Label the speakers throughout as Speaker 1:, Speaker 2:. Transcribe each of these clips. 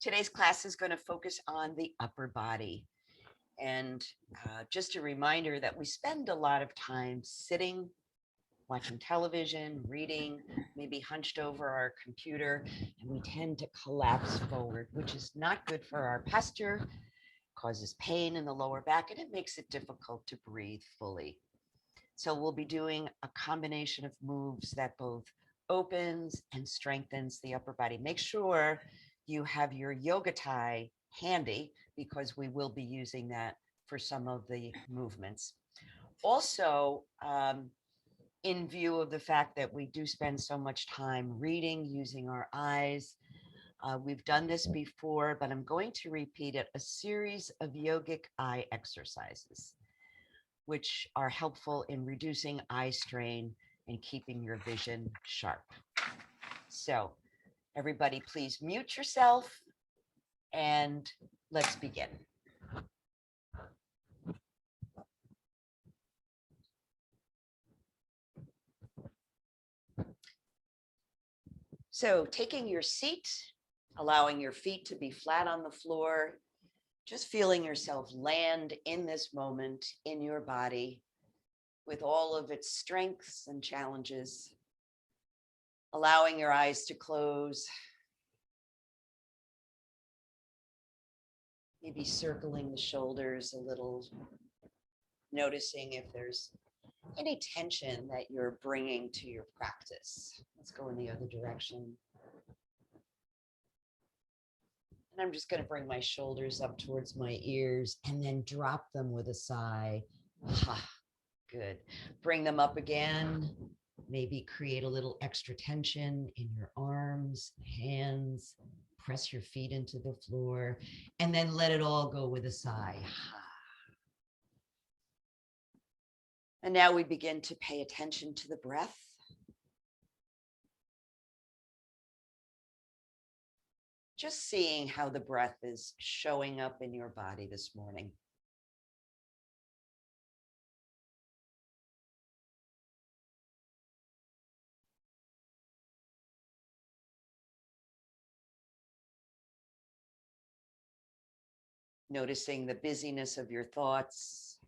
Speaker 1: Today's class is going to focus on the upper body. And just a reminder that we spend a lot of time sitting, watching television, reading, maybe hunched over our computer, and we tend to collapse forward, which is not good for our posture, causes pain in the lower back, and it makes it difficult to breathe fully. So we'll be doing a combination of moves that both opens and strengthens the upper body. Make sure you have your yoga tie handy because we will be using that for some of the movements. Also, in view of the fact that we do spend so much time reading, using our eyes, we've done this before, but I'm going to repeat it, a series of yogic eye exercises, which are helpful in reducing eye strain and keeping your vision sharp. So everybody, please mute yourself and let's begin. So taking your seat, allowing your feet to be flat on the floor, just feeling yourself land in this moment in your body with all of its strengths and challenges, allowing your eyes to close, maybe circling the shoulders a little, noticing if there's any tension that you're bringing to your practice. Let's go in the other direction. And I'm just going to bring my shoulders up towards my ears and then drop them with a sigh. Good. Bring them up again. Maybe create a little extra tension in your arms, hands. Press your feet into the floor and then let it all go with a sigh. And now we begin to pay attention to the breath. Just seeing how the breath is showing up in your body this morning. Noticing the busyness of your thoughts,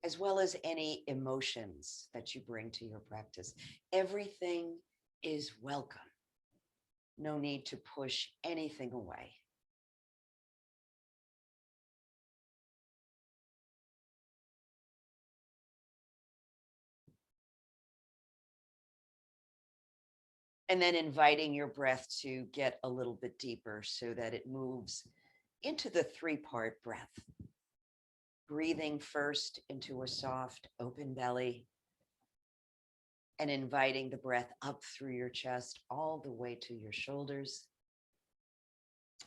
Speaker 1: as well as any emotions that you bring to your practice. Everything is welcome. No need to push anything away. And then inviting your breath to get a little bit deeper so that it moves into the three-part breath. Breathing first into a soft, open belly and inviting the breath up through your chest all the way to your shoulders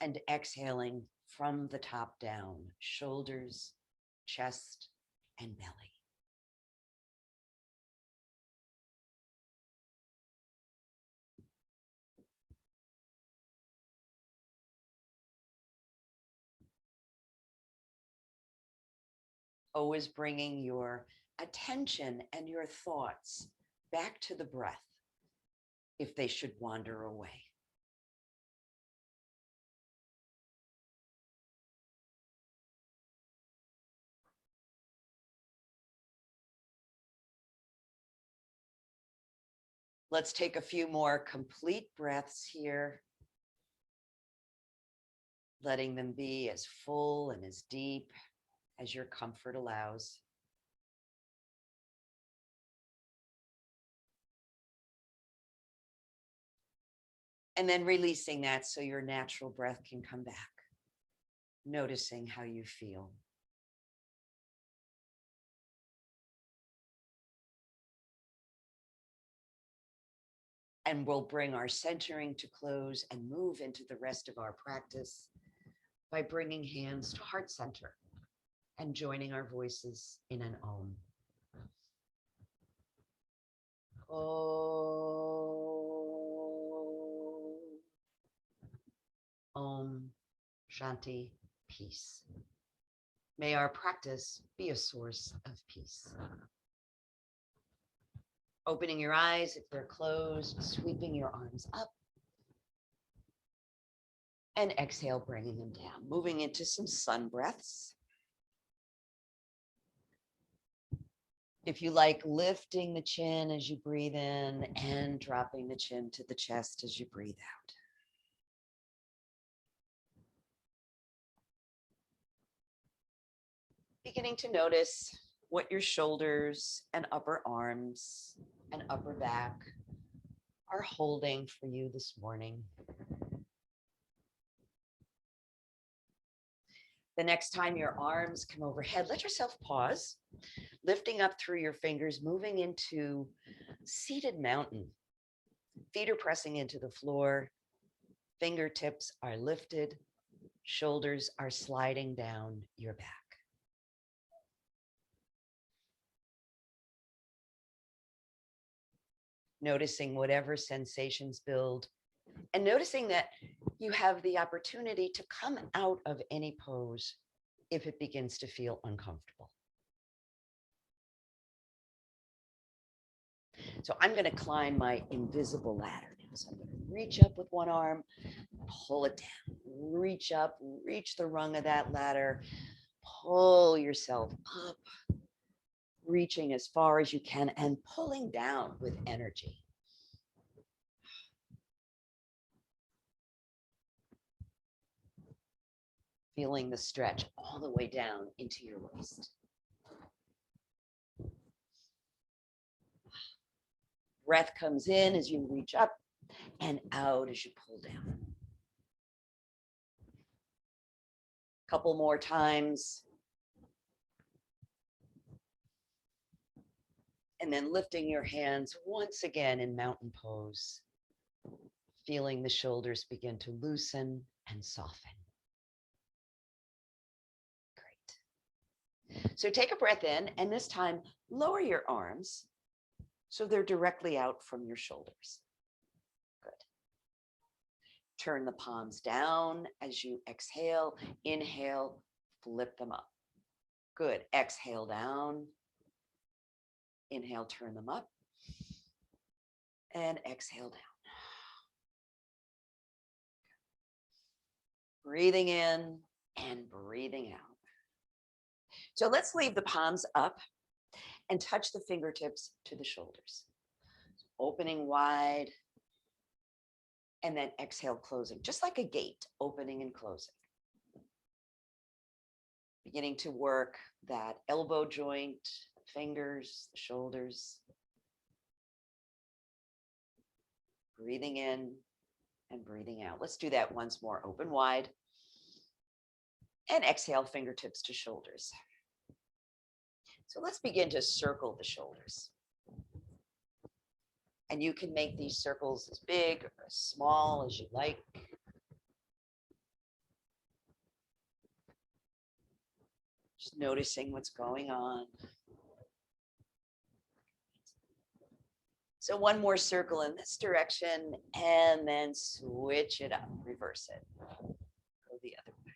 Speaker 1: and exhaling from the top down, shoulders, chest, and belly. Always bringing your attention and your thoughts back to the breath if they should wander away. Let's take a few more complete breaths here, letting them be as full and as deep as your comfort allows. And then releasing that so your natural breath can come back, noticing how you feel. And we'll bring our centering to close and move into the rest of our practice by bringing hands to heart center and joining our voices in an Om. Om Shanti, peace. May our practice be a source of peace. Opening your eyes if they're closed, sweeping your arms up. And exhale, bringing them down, moving into some sun breaths. If you like, lifting the chin as you breathe in and dropping the chin to the chest as you breathe out. Beginning to notice what your shoulders and upper arms and upper back are holding for you this morning. The next time your arms come overhead, let yourself pause, lifting up through your fingers, moving into seated mountain. Feet are pressing into the floor. Fingertips are lifted. Shoulders are sliding down your back. Noticing whatever sensations build, and noticing that you have the opportunity to come out of any pose if it begins to feel uncomfortable. So I'm going to climb my invisible ladder now. So I'm going to reach up with one arm, pull it down, reach up, reach the rung of that ladder, pull yourself up, reaching as far as you can and pulling down with energy. Feeling the stretch all the way down into your waist. Breath comes in as you reach up and out as you pull down. Couple more times. And then lifting your hands once again in mountain pose, feeling the shoulders begin to loosen and soften. Great. So take a breath in, and this time lower your arms so they're directly out from your shoulders. Good. Turn the palms down as you exhale. Inhale, flip them up. Good. Exhale down. Inhale, turn them up. And exhale down. Breathing in and breathing out. So let's leave the palms up and touch the fingertips to the shoulders. Opening wide. And then exhale, closing, just like a gate, opening and closing. Beginning to work that elbow joint, fingers, the shoulders. Breathing in and breathing out. Let's do that once more. Open wide. And exhale, fingertips to shoulders. So let's begin to circle the shoulders. And you can make these circles as big or as small as you like. Just noticing what's going on. So one more circle in this direction, and then switch it up, reverse it. Go the other way.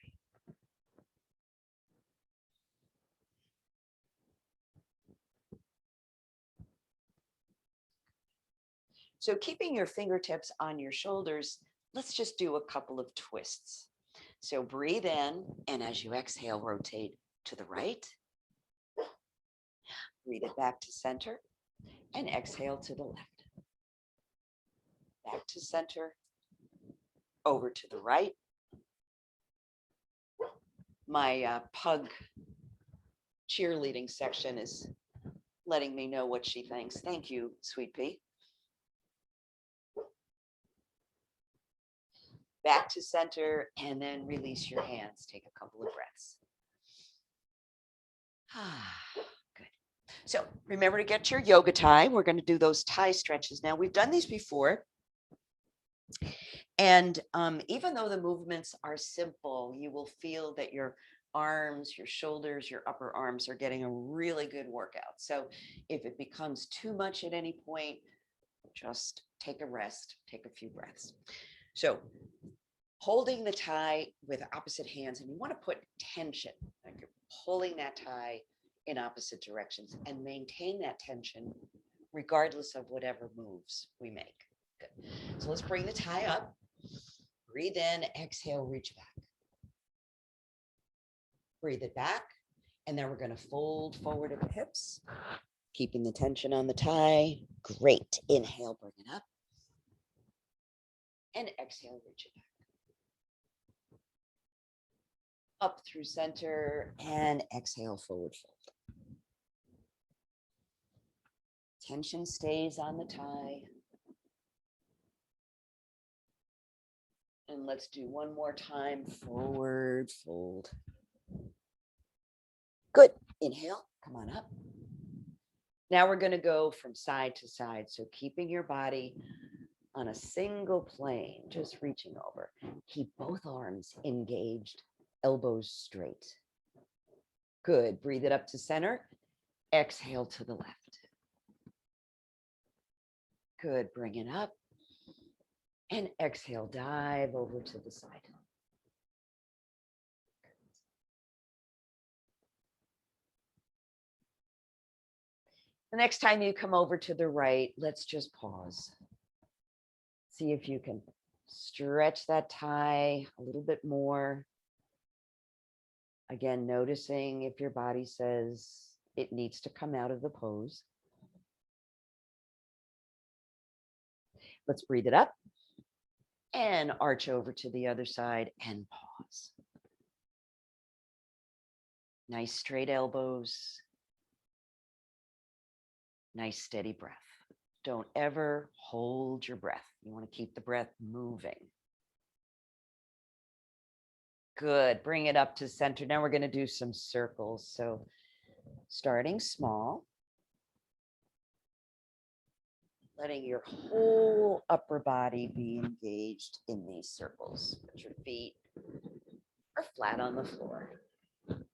Speaker 1: So keeping your fingertips on your shoulders, let's just do a couple of twists. So breathe in, and as you exhale, rotate to the right. Breathe it back to center, and exhale to the left. Back to center, over to the right. My pug cheerleading section is letting me know what she thinks. Thank you, Sweet Pea. Back to center, and then release your hands. Take a couple of breaths. Good. So remember to get your yoga tie. We're going to do those tie stretches now. We've done these before. And even though the movements are simple, you will feel that your arms, your shoulders, your upper arms are getting a really good workout. So if it becomes too much at any point, just take a rest, take a few breaths. So holding the tie with opposite hands, and you want to put tension, like you're pulling that tie in opposite directions, and maintain that tension regardless of whatever moves we make. Good. So let's bring the tie up. Breathe in, exhale, reach back. Breathe it back. And then we're going to fold forward at the hips, keeping the tension on the thigh. Great. Inhale, bring it up. And exhale, reach it back. Up through center and exhale, forward fold. Tension stays on the thigh. And let's do one more time, forward fold. Good. Inhale, come on up. Now we're going to go from side to side. So keeping your body on a single plane, just reaching over. Keep both arms engaged, elbows straight. Good. Breathe it up to center. Exhale to the left. Good. Bring it up. And exhale, dive over to the side. The next time you come over to the right, let's just pause. See if you can stretch that thigh a little bit more. Again, noticing if your body says it needs to come out of the pose. Let's breathe it up and arch over to the other side and pause. Nice straight elbows. Nice steady breath. Don't ever hold your breath. You want to keep the breath moving. Good. Bring it up to center. Now we're going to do some circles. So starting small, letting your whole upper body be engaged in these circles. But your feet are flat on the floor. Let's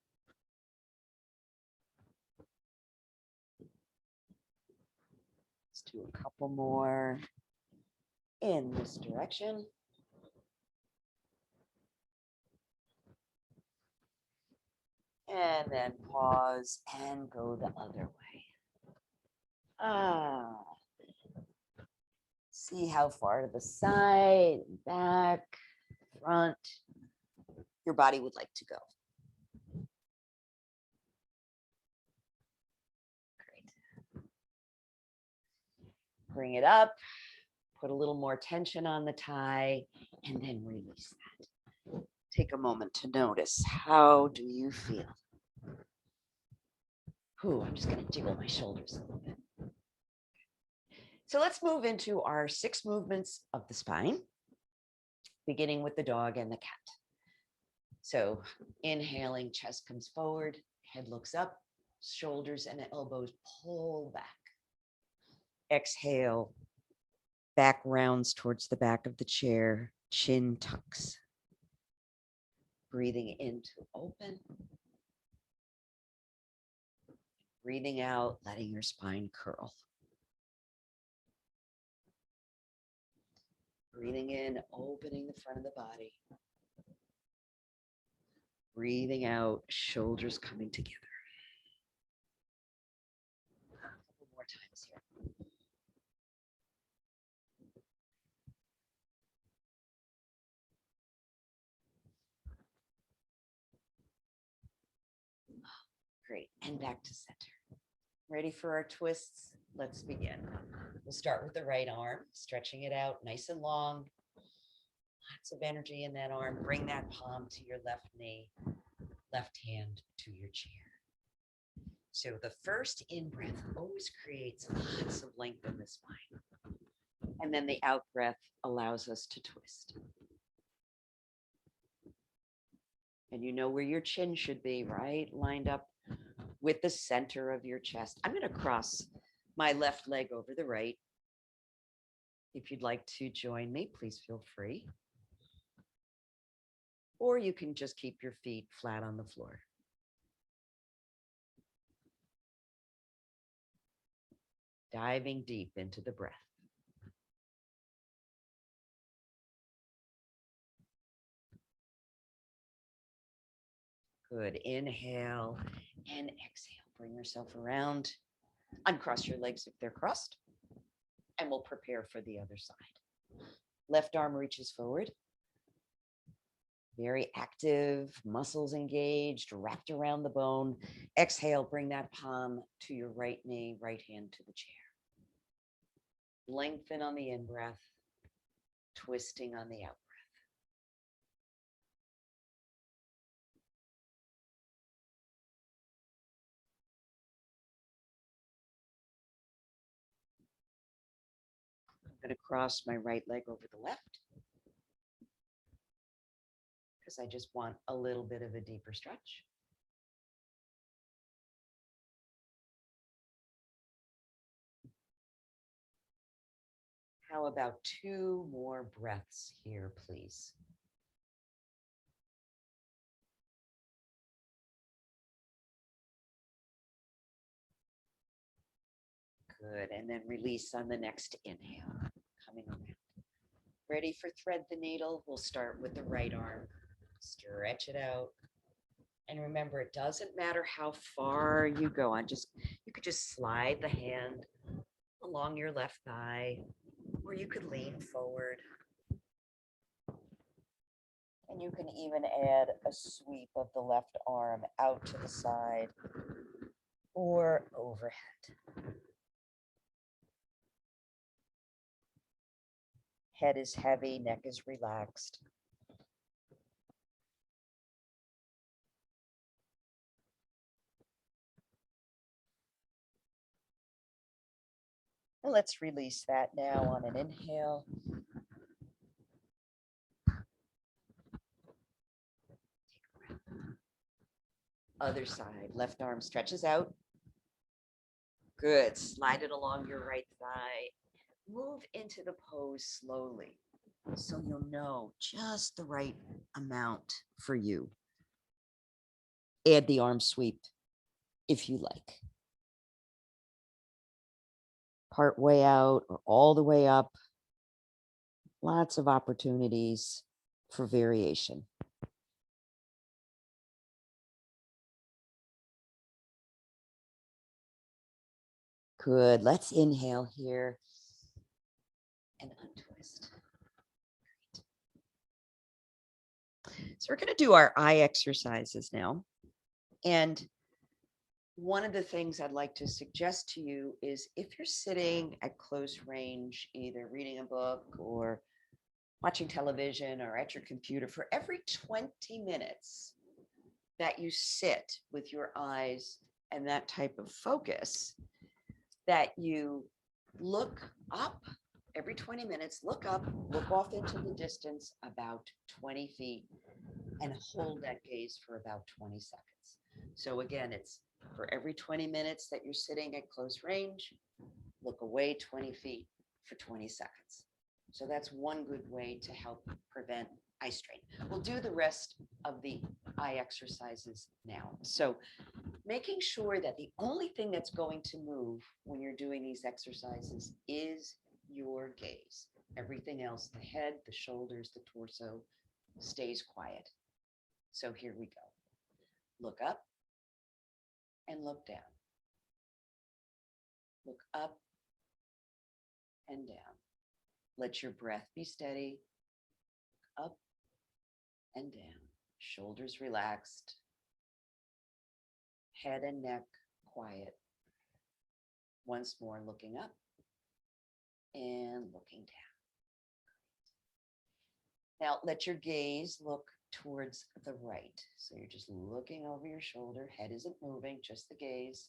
Speaker 1: do a couple more in this direction. And then pause and go the other way. See how far to the side, back, front, your body would like to go. Great. Bring it up, put a little more tension on the thigh, and then release that. Take a moment to notice, how do you feel? I'm just going to jiggle my shoulders a little bit. So let's move into our 6 movements of the spine, beginning with the dog and the cat. So inhaling, chest comes forward, head looks up, shoulders and elbows pull back. Exhale, back rounds towards the back of the chair, chin tucks. Breathing in to open. Breathing out, letting your spine curl. Breathing in, opening the front of the body. Breathing out, shoulders coming together. A couple more times here. Great, and back to center. Ready for our twists? Let's begin. We'll start with the right arm, stretching it out nice and long. Lots of energy in that arm. Bring that palm to your left knee, left hand to your chair. So the first in-breath always creates lots of length in the spine. And then the out-breath allows us to twist. And you know where your chin should be, right? Lined up with the center of your chest. I'm going to cross my left leg over the right. If you'd like to join me, please feel free. Or you can just keep your feet flat on the floor. Diving deep into the breath. Good. Inhale and exhale. Bring yourself around. Uncross your legs if they're crossed. And we'll prepare for the other side. Left arm reaches forward. very active, muscles engaged, wrapped around the bone. Exhale, bring that palm to your right knee, right hand to the chair. Lengthen on the in breath, twisting on the out. I'm going to cross my right leg over the left because I just want a little bit of a deeper stretch. How about 2 more breaths here, please? Good. And then release on the next inhale, coming around. Ready for thread the needle? We'll start with the right arm. Stretch it out. And remember, it doesn't matter how far you go on. You could just slide the hand along your left thigh, or you could lean forward. And you can even add a sweep of the left arm out to the side or overhead. Head is heavy, neck is relaxed. And let's release that now on an inhale. Other side, left arm stretches out. Good. Slide it along your right thigh. Move into the pose slowly so you'll know just the right amount for you. Add the arm sweep if you like. Part way out or all the way up. Lots of opportunities for variation. Good. Let's inhale here and untwist. So we're going to do our eye exercises now. And one of the things I'd like to suggest to you is if you're sitting at close range, either reading a book or watching television or at your computer, for every 20 minutes that you sit with your eyes and that type of focus, that you look up every 20 minutes, look up, look off into the distance about 20 feet and hold that gaze for about 20 seconds. So again, it's for every 20 minutes that you're sitting at close range, look away 20 feet for 20 seconds. So that's one good way to help prevent eye strain. We'll do the rest of the eye exercises now. So making sure that the only thing that's going to move when you're doing these exercises is your gaze. Everything else, the head, the shoulders, the torso, stays quiet. So here we go. Look up and look down. Look up and down. Let your breath be steady. Up and down. Shoulders relaxed. Head and neck quiet. Once more, looking up and looking down. Now, let your gaze look towards the right. So you're just looking over your shoulder. Head isn't moving, just the gaze.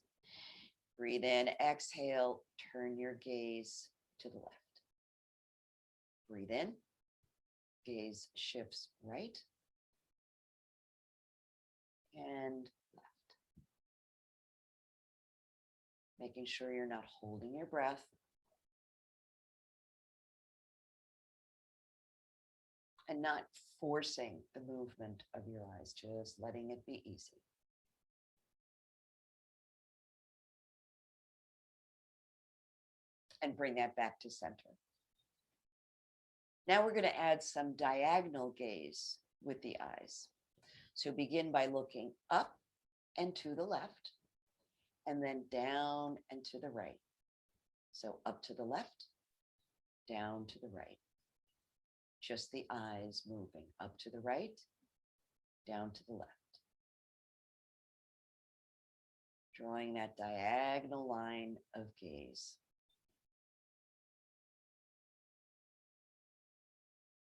Speaker 1: Breathe in, exhale, turn your gaze to the left. Breathe in, gaze shifts right and left. Making sure you're not holding your breath. And not forcing the movement of your eyes, just letting it be easy. And bring that back to center. Now we're going to add some diagonal gaze with the eyes. So begin by looking up and to the left, and then down and to the right. So up to the left, down to the right. Just the eyes moving up to the right down to the left. Drawing that diagonal line of gaze.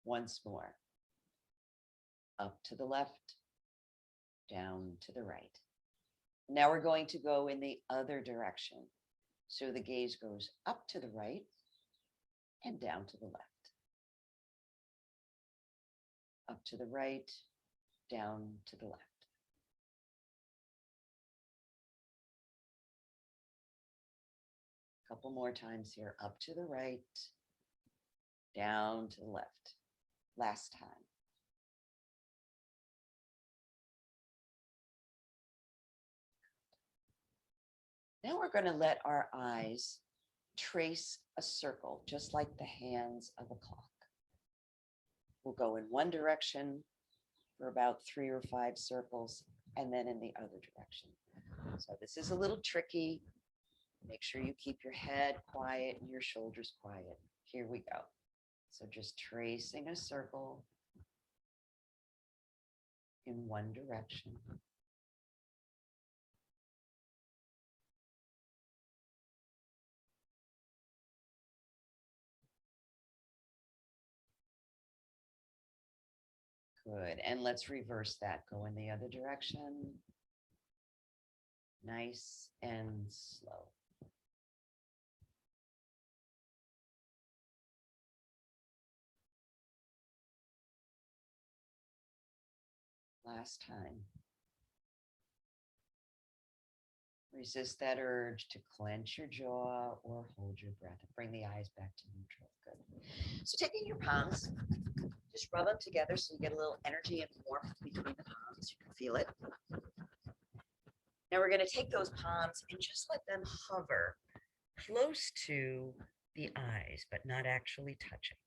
Speaker 1: Once more. Up to the left, down to the right. Now we're going to go in the other direction. So the gaze goes up to the right and down to the left. Up to the right, down to the left. A couple more times here. Up to the right, down to the left. Last time. Now we're going to let our eyes trace a circle, just like the hands of a clock. We'll go in one direction for about 3 or 5 circles, and then in the other direction. So this is a little tricky. Make sure you keep your head quiet and your shoulders quiet. Here we go. So just tracing a circle in one direction. Good. And let's reverse that. Go in the other direction. Nice and slow. Last time. Resist that urge to clench your jaw or hold your breath and bring the eyes back to neutral. Good. So taking your palms, just rub them together so you get a little energy and warmth between the palms. You can feel it. Now we're going to take those palms and just let them hover close to the eyes, but not actually touching.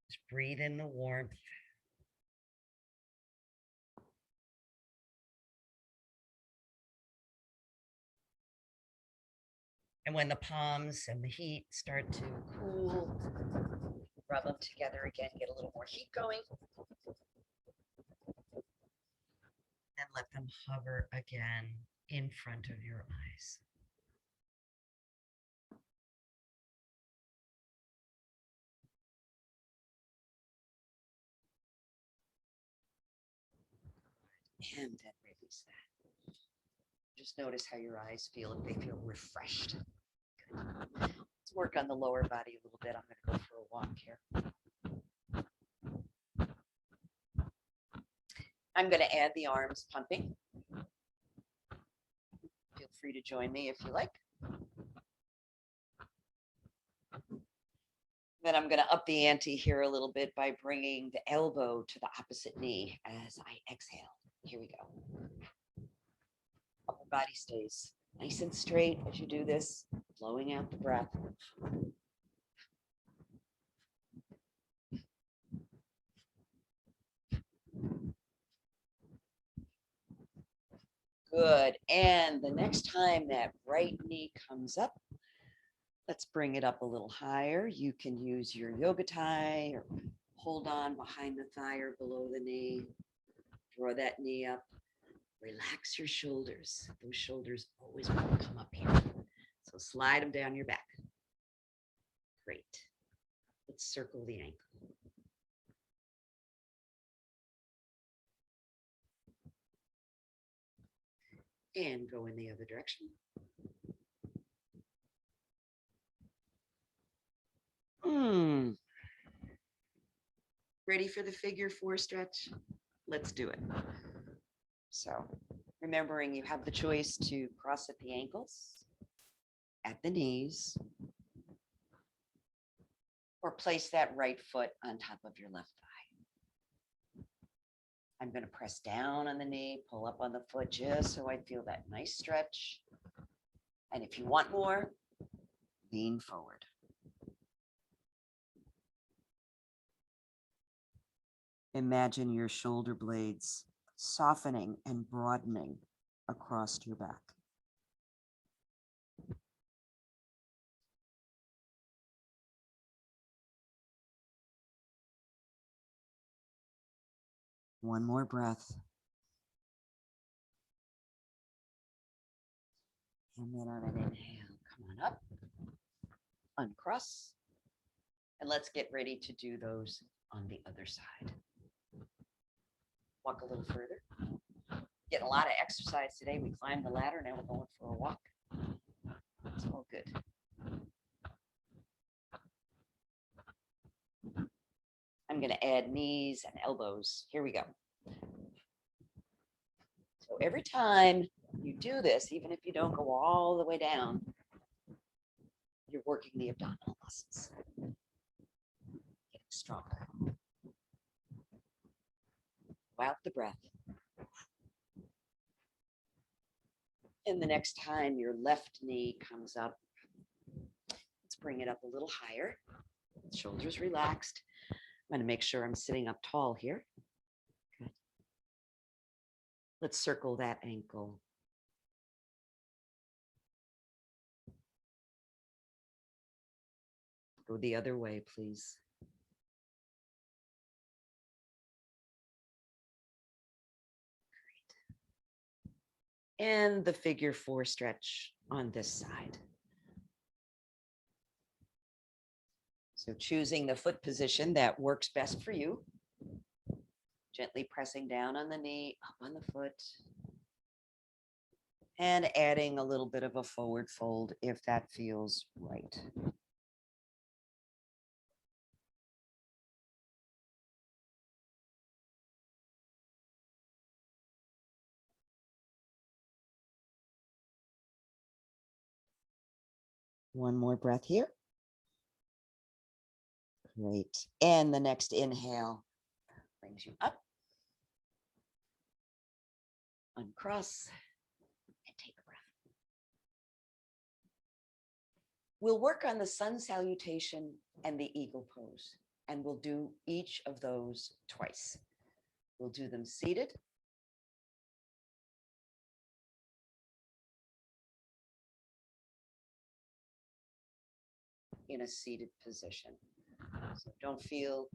Speaker 1: Just breathe in the warmth. And when the palms and the heat start to cool, rub them together again, get a little more heat going. And let them hover again in front of your eyes. And then release that. Just notice how your eyes feel, if they feel refreshed. Good. Let's work on the lower body a little bit. I'm going to go for a walk here. I'm going to add the arms pumping. Feel free to join me if you like. Then I'm going to up the ante here a little bit by bringing the elbow to the opposite knee as I exhale. Here we go. Upper body stays nice and straight as you do this, blowing out the breath. Good. And the next time that right knee comes up, let's bring it up a little higher. You can use your yoga tie or hold on behind the thigh or below the knee. Draw that knee up. Relax your shoulders. Those shoulders always want to come up here. So slide them down your back. Great. Let's circle the ankle. And go in the other direction. Ready for the figure 4 stretch? Let's do it. So remembering you have the choice to cross at the ankles, at the knees, or place that right foot on top of your left thigh. I'm going to press down on the knee, pull up on the foot just so I feel that nice stretch. And if you want more, lean forward. Imagine your shoulder blades softening and broadening across your back. One more breath. And then on an inhale, come on up, uncross, and let's get ready to do those on the other side. Walk a little further. Getting a lot of exercise today. We climbed the ladder, now we're going for a walk. It's all good. I'm going to add knees and elbows. Here we go. So every time you do this, even if you don't go all the way down, you're working the abdominal muscles. Getting stronger. Out the breath. And the next time your left knee comes up, let's bring it up a little higher. Shoulders relaxed. I'm going to make sure I'm sitting up tall here. Good. Let's circle that ankle. Go the other way, please. Great. And the figure 4 stretch on this side. So choosing the foot position that works best for you. Gently pressing down on the knee, up on the foot. And adding a little bit of a forward fold if that feels right. One more breath here. Great. And the next inhale brings you up. Uncross and take a breath. We'll work on the sun salutation and the eagle pose, and we'll do each of those twice. We'll do them seated. In a seated position. So don't feel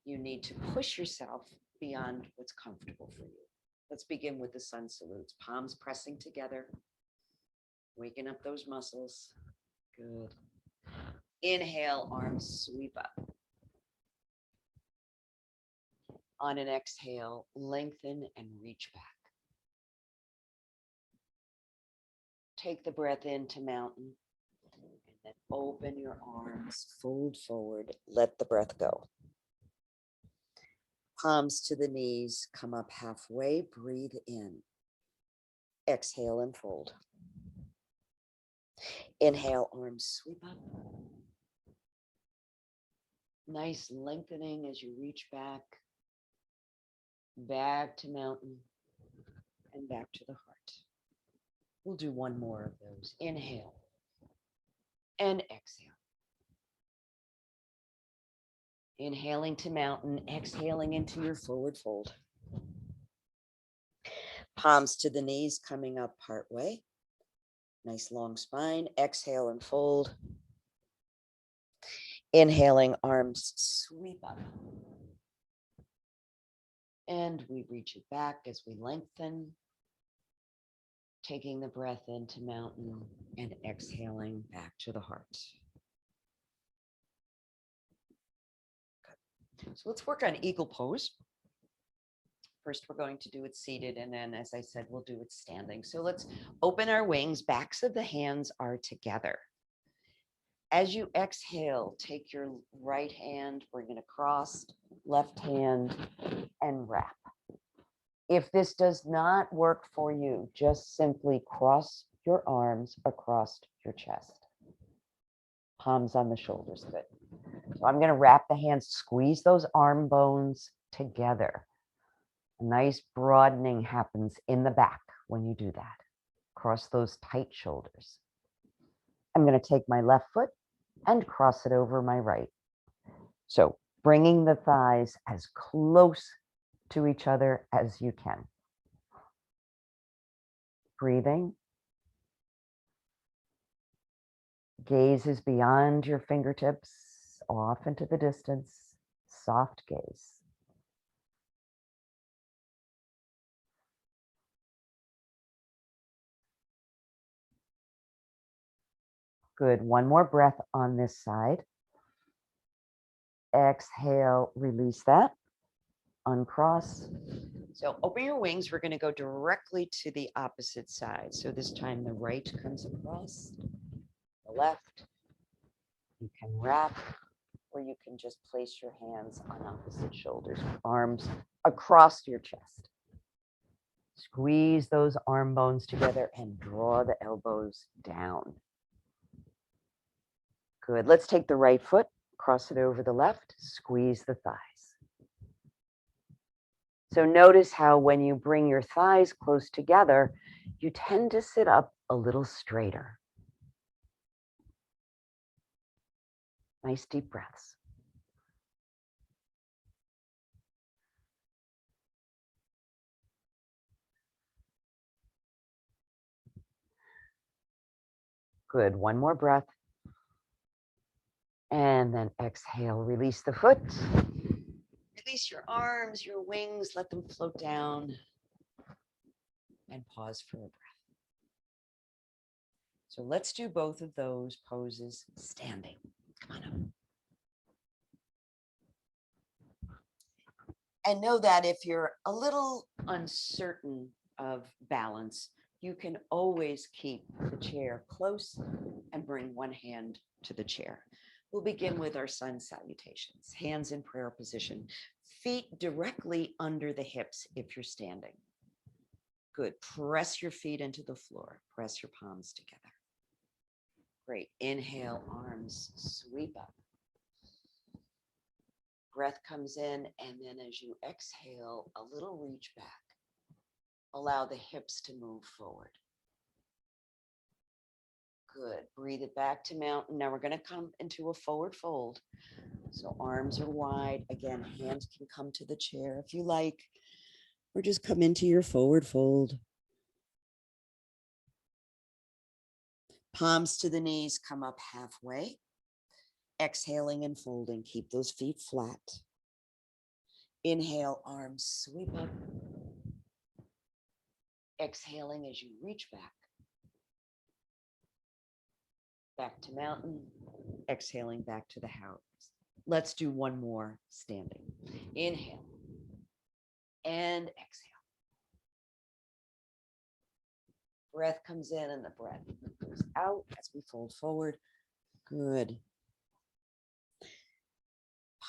Speaker 1: you need to push yourself beyond what's comfortable for you. Let's begin with the sun salutes. Palms pressing together. Waking up those muscles. Good. Inhale, arms sweep up. On an exhale, lengthen and reach back. Take the breath into mountain. And then open your arms, fold forward, let the breath go. Palms to the knees, come up halfway, breathe in. Exhale and fold. Inhale, arms sweep up. Nice lengthening as you reach back. Back to mountain and back to the heart. We'll do one more of those. Inhale and exhale. Inhaling to mountain, exhaling into your forward fold. Palms to the knees, coming up part way. Nice long spine. Exhale and fold. Inhaling, arms sweep up. And we reach it back as we lengthen. Taking the breath into mountain and exhaling back to the heart. So let's work on eagle pose. First, we're going to do it seated, and then, as I said, we'll do it standing. So let's open our wings. Backs of the hands are together. As you exhale, take your right hand, bring it across, left hand, and wrap. If this does not work for you, just simply cross your arms across your chest. Palms on the shoulders, good. So I'm going to wrap the hands, squeeze those arm bones together. A nice broadening happens in the back when you do that. Cross those tight shoulders. I'm going to take my left foot and cross it over my right. So bringing the thighs as close to each other as you can. Breathing. Gaze is beyond your fingertips, off into the distance. Soft gaze. Good. One more breath on this side. Exhale, release that. Uncross. So open your wings. We're going to go directly to the opposite side. So this time the right comes across, the left. You can wrap, or you can just place your hands on opposite shoulders, arms across your chest. Squeeze those arm bones together and draw the elbows down. Good. Let's take the right foot, cross it over the left, squeeze the thighs. So notice how when you bring your thighs close together, you tend to sit up a little straighter. Nice deep breaths. Good. One more breath. And then exhale, release the foot. Release your arms, your wings, let them float down. And pause for a breath. So let's do both of those poses standing. Come on up. And know that if you're a little uncertain of balance, you can always keep the chair close and bring one hand to the chair. We'll begin with our sun salutations. Hands in prayer position, feet directly under the hips if you're standing. Good. Press your feet into the floor. Press your palms together. Great. Inhale, arms sweep up. Breath comes in, and then as you exhale, a little reach back. Allow the hips to move forward. Good. Breathe it back to mountain. Now we're going to come into a forward fold. So arms are wide. Again, hands can come to the chair if you like, or just come into your forward fold. Palms to the knees, come up halfway. Exhaling and folding. Keep those feet flat. Inhale, arms sweep up. Exhaling as you reach back. Back to mountain. Exhaling back to the house. Let's do one more standing. Inhale and exhale. Breath comes in and the breath goes out as we fold forward. Good.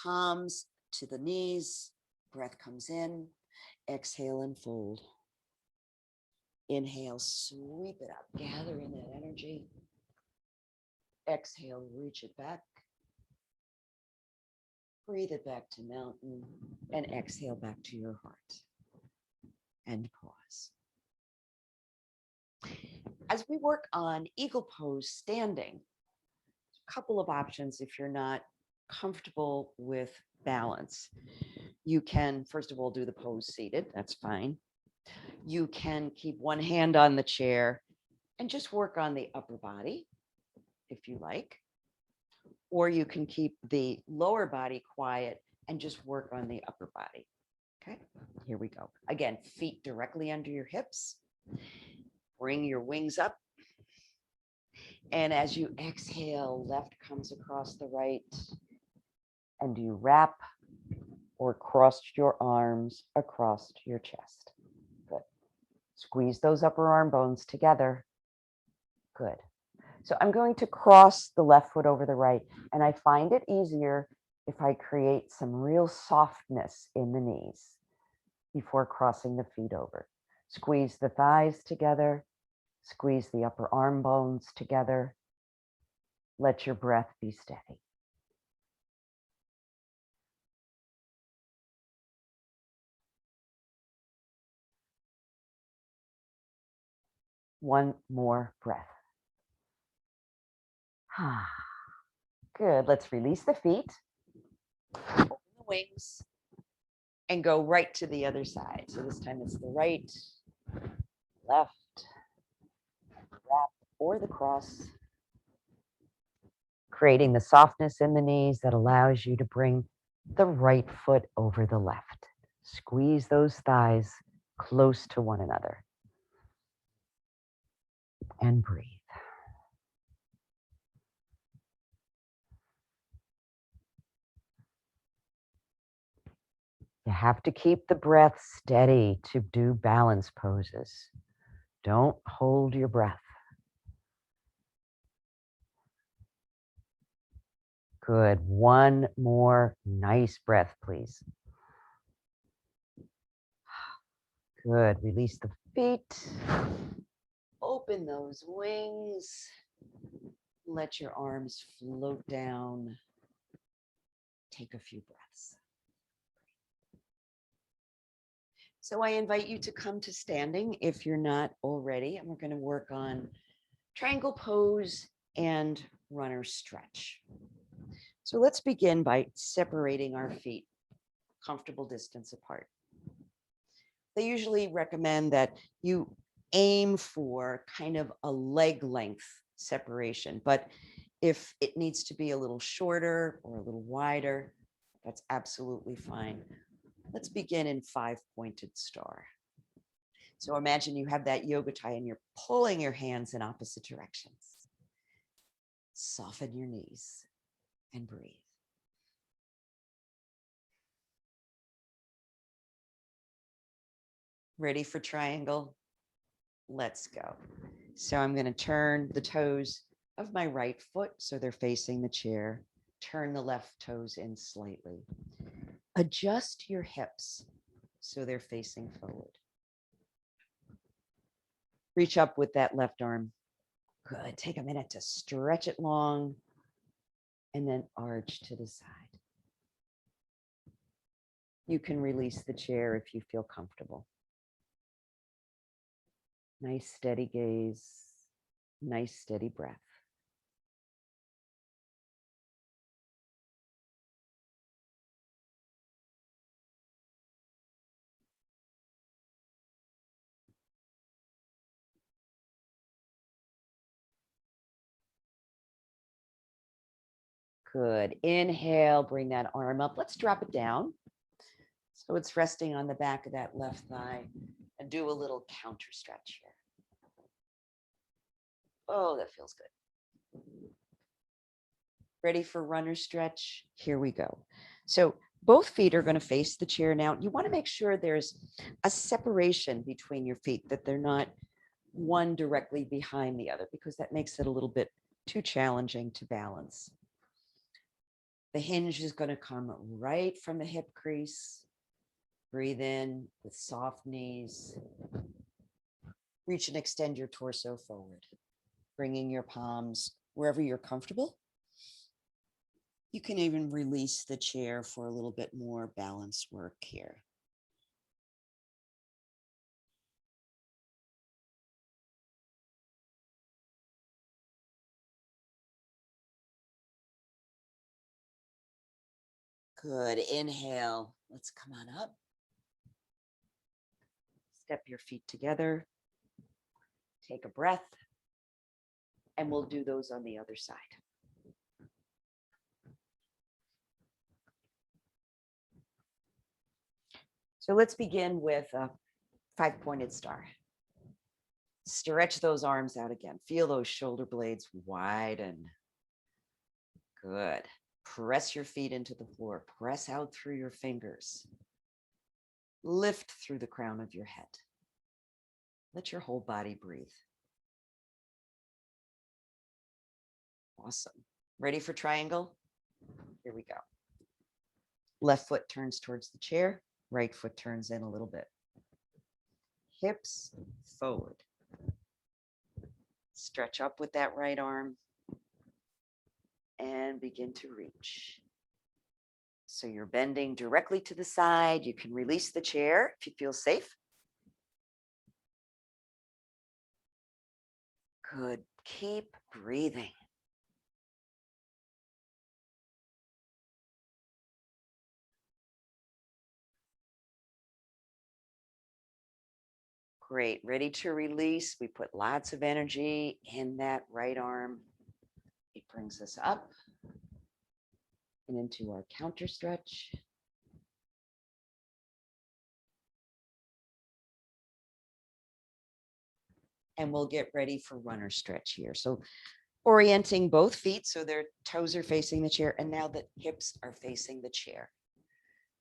Speaker 1: Palms to the knees. Breath comes in. Exhale and fold. Inhale, sweep it up. Gather in that energy. Exhale, reach it back. Breathe it back to mountain. And exhale back to your heart. And pause. As we work on eagle pose standing, a couple of options if you're not comfortable with balance. You can, first of all, do the pose seated. That's fine. You can keep one hand on the chair and just work on the upper body if you like. Or you can keep the lower body quiet and just work on the upper body. Okay, here we go. Again, feet directly under your hips. Bring your wings up. And as you exhale, left comes across the right. And you wrap or cross your arms across your chest. Good. Squeeze those upper arm bones together. Good. So I'm going to cross the left foot over the right, and I find it easier if I create some real softness in the knees before crossing the feet over. Squeeze the thighs together. Squeeze the upper arm bones together. Let your breath be steady. One more breath. Good. Let's release the feet, open the wings, and go right to the other side. So this time it's the right, left, wrap, or the cross. Creating the softness in the knees that allows you to bring the right foot over the left. Squeeze those thighs close to one another. And breathe. You have to keep the breath steady to do balance poses. Don't hold your breath. Good. One more nice breath, please. Good. Release the feet. Open those wings. Let your arms float down. Take a few breaths. So I invite you to come to standing if you're not already, and we're going to work on triangle pose and runner stretch. So let's begin by separating our feet comfortable distance apart. They usually recommend that you aim for kind of a leg length separation, but if it needs to be a little shorter or a little wider, that's absolutely fine. Let's begin in 5-pointed star. So imagine you have that yoga tie and you're pulling your hands in opposite directions. Soften your knees and breathe. Ready for triangle? Let's go. So I'm going to turn the toes of my right foot so they're facing the chair. Turn the left toes in slightly. Adjust your hips so they're facing forward. Reach up with that left arm. Good. Take a minute to stretch it long and then arch to the side. You can release the chair if you feel comfortable. Nice steady gaze, nice steady breath. Good. Inhale, bring that arm up. Let's drop it down. So it's resting on the back of that left thigh, and do a little counter stretch here. Oh, that feels good. Ready for runner stretch? Here we go. So both feet are going to face the chair now. You want to make sure there's a separation between your feet, that they're not one directly behind the other, because that makes it a little bit too challenging to balance. The hinge is going to come right from the hip crease. Breathe in with soft knees. Reach and extend your torso forward, bringing your palms wherever you're comfortable. You can even release the chair for a little bit more balance work here. Good. Inhale. Let's come on up. Step your feet together. Take a breath. And we'll do those on the other side. So let's begin with a 5-pointed star. Stretch those arms out again. Feel those shoulder blades widen. Good. Press your feet into the floor. Press out through your fingers. Lift through the crown of your head. Let your whole body breathe. Awesome. Ready for triangle? Here we go. Left foot turns towards the chair. Right foot turns in a little bit. Hips forward. Stretch up with that right arm and begin to reach. So you're bending directly to the side. You can release the chair if you feel safe. Good. Keep breathing. Great. Ready to release. We put lots of energy in that right arm. It brings us up and into our counter stretch. And we'll get ready for runner stretch here. So orienting both feet so their toes are facing the chair, and now the hips are facing the chair.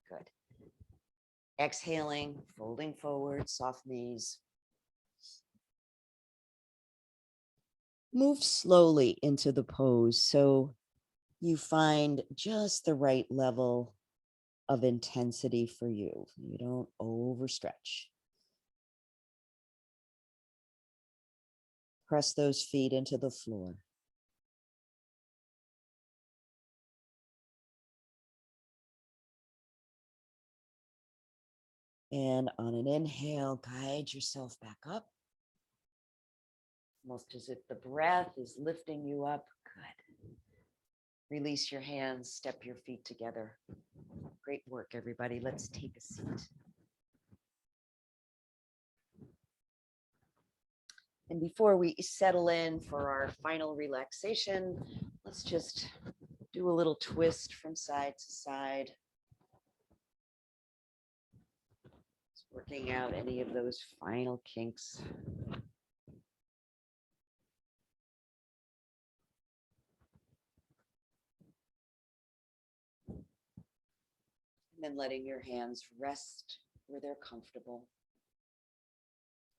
Speaker 1: Good. Exhaling, folding forward, soft knees. Move slowly into the pose so you find just the right level of intensity for you. You don't overstretch. Press those feet into the floor. And on an inhale, guide yourself back up. Almost as if the breath is lifting you up. Good. Release your hands, step your feet together. Great work, everybody. Let's take a seat. And before we settle in for our final relaxation, let's just do a little twist from side to side. Just working out any of those final kinks. And then letting your hands rest where they're comfortable.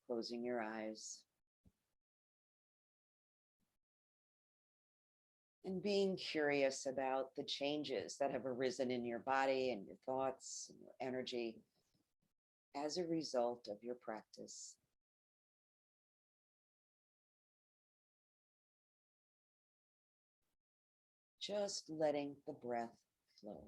Speaker 1: Closing your eyes. And being curious about the changes that have arisen in your body and your thoughts and your energy as a result of your practice. Just letting the breath flow.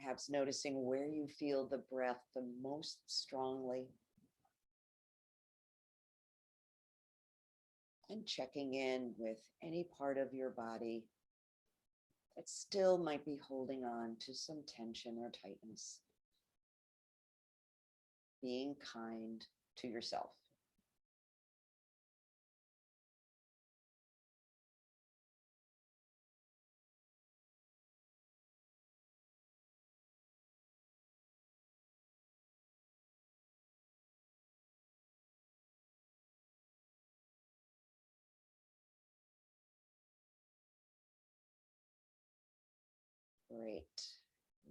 Speaker 1: Perhaps noticing where you feel the breath the most strongly. And checking in with any part of your body that still might be holding on to some tension or tightness. Being kind to yourself. Great.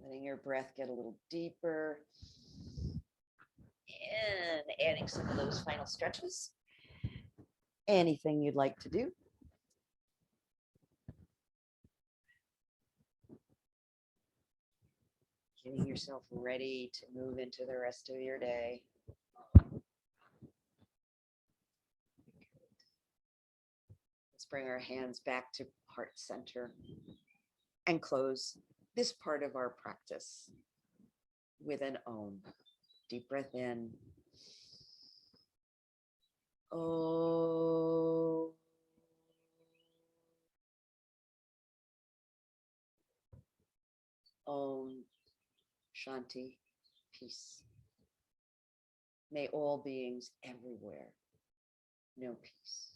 Speaker 1: Letting your breath get a little deeper. And adding some of those final stretches. Anything you'd like to do. Getting yourself ready to move into the rest of your day. Let's bring our hands back to heart center and close this part of our practice with an Om. Deep breath in. Om. Om. Shanti. Peace. May all beings everywhere know peace.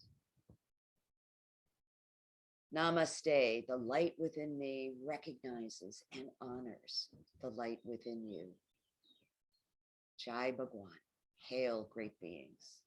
Speaker 1: Namaste. The light within me recognizes and honors the light within you. Jai Bhagwan. Hail, great beings.